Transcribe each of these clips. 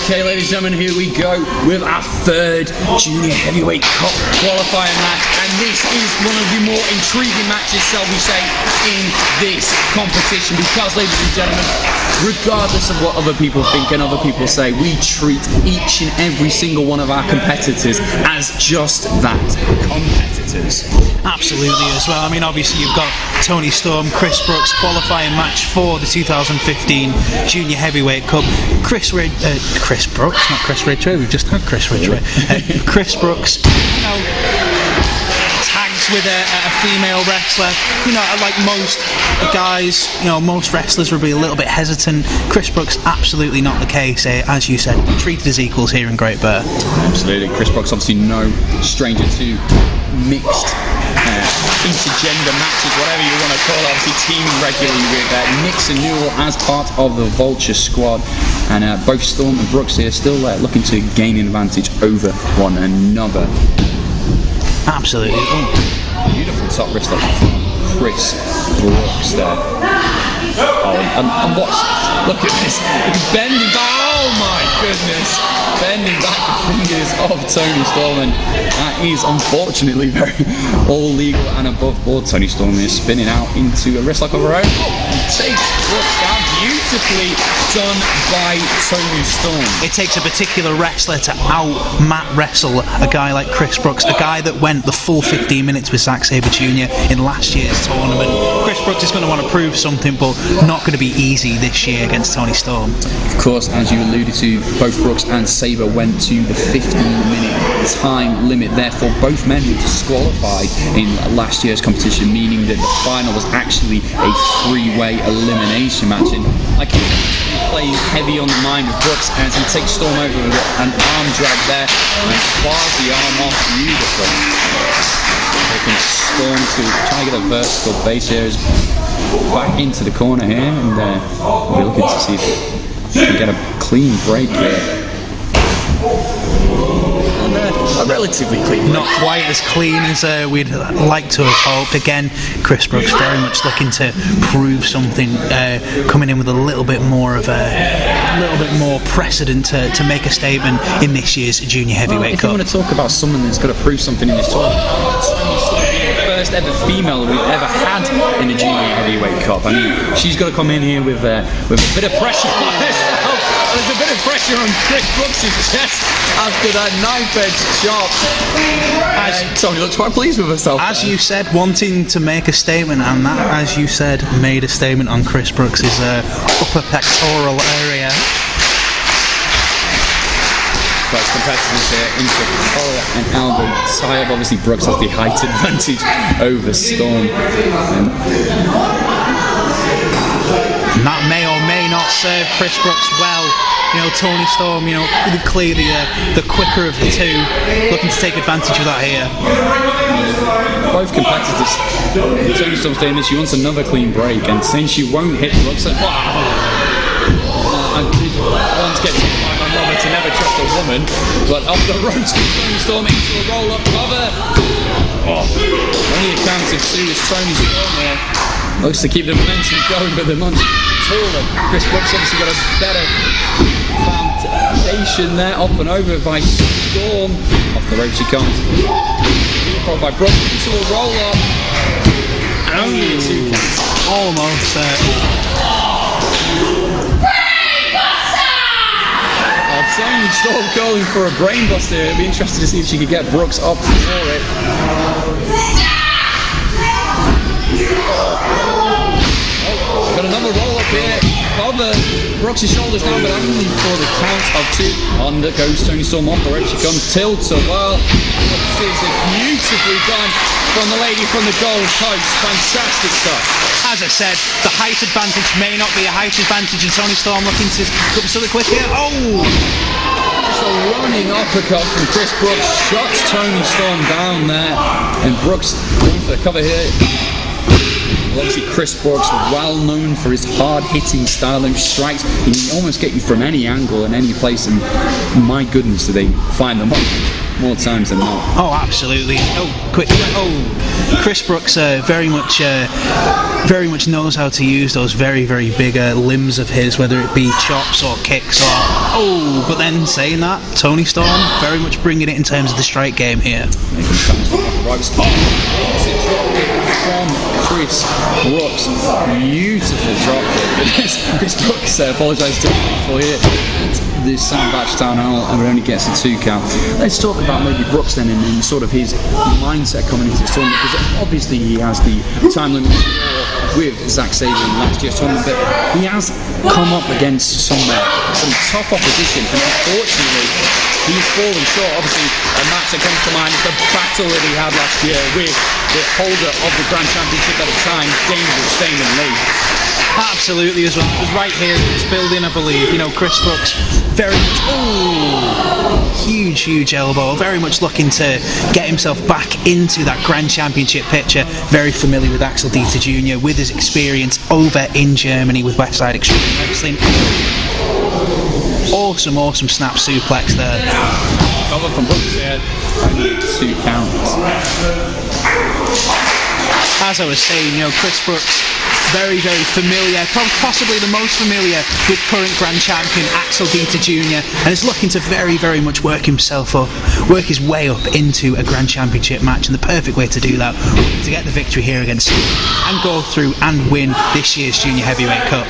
Okay, ladies and gentlemen, here we go with our third Junior Heavyweight Cup qualifying match, and this is one of the more intriguing matches, shall we say, in this competition, because, ladies and gentlemen, regardless of what other people think and other people say, we treat each and every single one of our competitors as just that, competitors. Absolutely as well. I mean, obviously you've got Toni Storm, Chris Brookes qualifying match for the 2015 Junior Heavyweight Cup. Chris Brookes, not Chris Ridgway, we've just had Chris Ridgway. Chris Brookes, tags with a female wrestler. Like most guys, most wrestlers would be a little bit hesitant. Chris Brookes, absolutely not the case. As you said, treated as equals here in Great Britain. Absolutely. Chris Brookes, obviously no stranger to mixed intergender matches, whatever you want to call it, obviously teaming regularly with Nix and Newell as part of the Vulture squad, and both Storm and Brookes here still looking to gain an advantage over one another. Absolutely. Beautiful top wristlock from Chris Brookes there. And look at this, bending back, oh my goodness, bending back the fingers of Toni Storm, and that is unfortunately very all legal and above board. Toni Storm is spinning out into a wristlock of her own. Takes Brookes down, beautifully done by Toni Storm. It takes a particular wrestler to out-mat wrestle a guy like Chris Brookes, a guy that went the full 15 minutes with Zack Sabre Jr. in last year's tournament. Chris Brookes is going to want to prove something, but not going to be easy this year against Toni Storm. Of course, as you alluded to, both Brookes and Sabre went to the 15-minute time limit. Therefore, both men were disqualified in last year's competition, meaning that the final was actually a three-way elimination match. And like playing heavy on the mind of Brookes as he takes Storm over with an arm drag there and bars the arm off beautifully. Taking Storm to try to get a vertical base here. Back into the corner here, and we'll be looking to see if we can get a clean break here. And a relatively clean break. Not quite as clean as we'd like to have hoped. Again, Chris Brookes very much looking to prove something, coming in with a little bit more precedent to make a statement in this year's Junior Heavyweight Cup. If you want to talk about someone that's got to prove something in this tournament, first ever female that we've ever had in the Junior Heavyweight Cup. I mean, she's got to come in here with a bit of pressure on herself. There's a bit of pressure on Chris Brookes' chest after that knife-edge chop. Toni looks quite pleased with herself. As you said, wanting to make a statement, and that, as you said, made a statement on Chris Brookes' upper pectoral area. Both competitors here into collar and elbow tie-up. Obviously, Brookes has the height advantage over Storm. And that may or may not serve Chris Brookes well. Toni Storm, clearly the quicker of the two, looking to take advantage of that here. Both competitors, Toni Storm's saying that she wants another clean break, and since she won't hit Brookes, I once get to never trust a woman, but off the ropes goes Toni Storm into a roll-up cover. Only a count of two as Toni Storm there looks to keep the momentum going, but they're much taller. Chris Brookes obviously got a better foundation there, up and over by Storm. Off the ropes she comes. Followed by Brookes into a roll-up. And only a two count. Almost. Toni Storm calling for a brainbuster. It'd be interesting to see if she could get Brookes up for it. Got another roll up here. Cover Brookes' shoulders down, but only for the count of two. Under goes Toni Storm, off the rope she comes. Tilts a whirl. This is beautifully done from the lady from the Gold Coast. Fantastic stuff. As I said, the height advantage may not be a height advantage, and Toni Storm looking to come something quick here. Just a running uppercut from Chris Brookes shuts Toni Storm down there, and Brookes going for the cover here. Well, obviously Chris Brookes, well known for his hard-hitting style. Those strikes, he can almost get you from any angle and any place, and my goodness, do they find them up. more times than not. Oh, absolutely. Oh, quick. Oh, Chris Brookes very much knows how to use those very, very big limbs of his, whether it be chops or kicks or... Oh, but then saying that, Toni Storm very much bringing it in terms of the strike game here. From Chris Brookes. Beautiful drop here. Chris Brookes apologised for it. The Sandbach down hole and it only gets a 2 count. Let's talk about maybe Brookes then and sort of his mindset coming into this tournament, because obviously he has the time limit with Zack Sabre in last year's tournament, but he has come up against some tough opposition, and unfortunately he's fallen short. Obviously a match that comes to mind is the battle that he had last year with the holder of the Grand Championship at the time, Damon Lee. Absolutely as well. It was right here in this building, I believe. You know, Chris Brookes very much, huge elbow, very much looking to get himself back into that Grand Championship picture. Very familiar with Axel Dieter Jr. with his experience over in Germany with Westside Extreme Wrestling. Awesome snap suplex there. Cover from Brookes here, only 2 counts. As I was saying, you know, Chris Brookes very familiar, possibly the most familiar with current Grand Champion Axel Dieter Jr. and is looking to very much work his way up into a Grand Championship match, and the perfect way to do that to get the victory here against and go through and win this year's Junior Heavyweight Cup.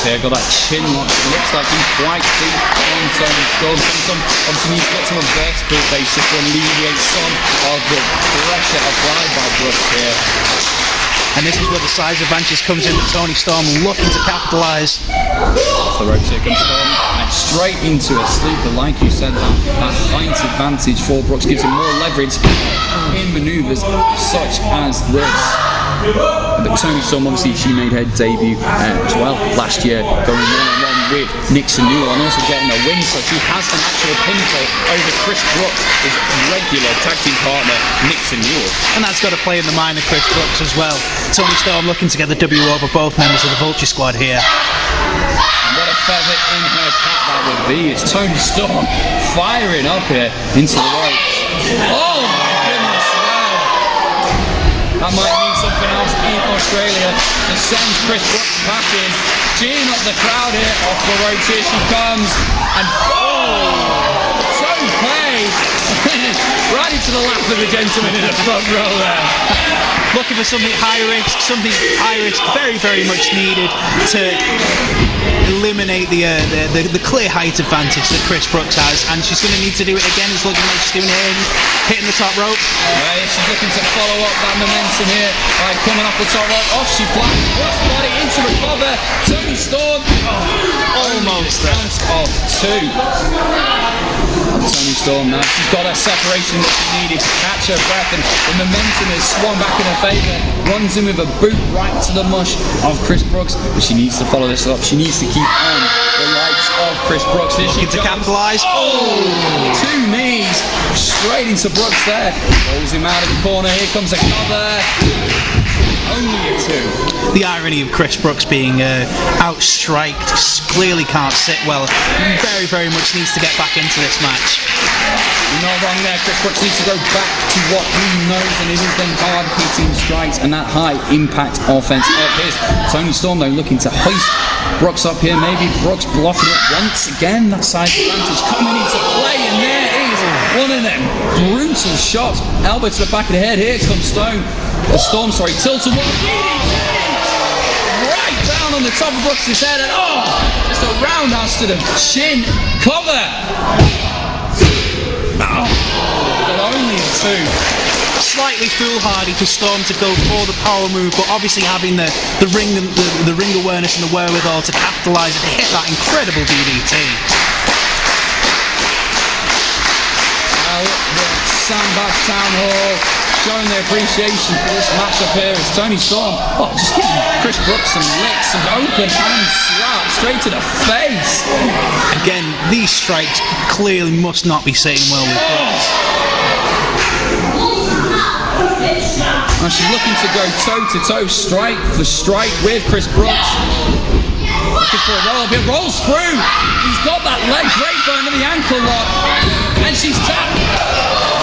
Here, got that chin lock. It looks like he's quite deep on Toni Storm. Obviously needs to get some vertical basis to alleviate some of the pressure applied by Brookes here. And this is where the size advantage comes in with Toni Storm looking to capitalise. Off the ropes here comes Storm and straight into a sleeper. Like you said, that height advantage for Brookes gives him more leverage in manoeuvres such as this. But Toni Storm, obviously, she made her debut as well last year, going 1-on-1 with Nixon Newell and also getting a win. So she has an actual pinfall over Chris Brookes, his regular tag team partner, Nixon Newell. And that's got to play in the mind of Chris Brookes as well. Toni Storm looking to get the W over both members of the Vulture Squad here. And what a feather in her cap that would be. It's Toni Storm firing up here into the ropes. Oh my goodness, wow. That might mean something else in Australia. And sends Chris Brookes back in. Geeing up the crowd here. Off the ropes, here she comes. And right into the lap of the gentleman in the front row there. Looking for something high risk, very much needed to eliminate the clear height advantage that Chris Brookes has, and she's going to need to do it again. It's looking like she's doing it, hitting the top rope. Yeah, she's looking to follow up that momentum here by coming off the top rope. Off she flies, cross body into the cover. Toni Storm, almost of 2. Toni Storm now, she's got her separation that she needed to catch her breath, and the momentum is swung back in her favour. Runs in with a boot right to the mush of Chris Brookes, but she needs to follow this up. She needs to keep on the likes of Chris Brookes. Here she to capitalise. 2 knees straight into Brookes there. Rolls him out of the corner. Here comes a cover. Only a 2. The irony of Chris Brookes being outstriked, clearly can't sit well. Very much needs to get back into this match. You're not wrong there. Chris Brookes needs to go back to what he knows, and it is them hard hitting strikes and that high impact offense of his. Toni Storm though looking to hoist Brookes up here. Maybe Brookes blocking it once again. That size advantage coming into play, and there is one of them brutal shots. Elbow to the back of the head. Here comes Storm, tilted one. Right down on the top of Brooks' head, and just a roundhouse to the chin. Cover. But only a 2. Slightly foolhardy for Storm to go for the power move, but obviously having the ring awareness and the wherewithal to capitalise and hit that incredible DDT. Now the Sandbach Town Hall showing their appreciation for this matchup here as Toni Storm just giving Chris Brookes some licks, some open hand slaps straight to the face. Again, these strikes clearly must not be sitting well with Brookes. Now she's looking to go toe-to-toe, strike for strike with Chris Brookes. looking for a roll up. It rolls through. He's got that leg break going into the ankle lock. And she's tapped.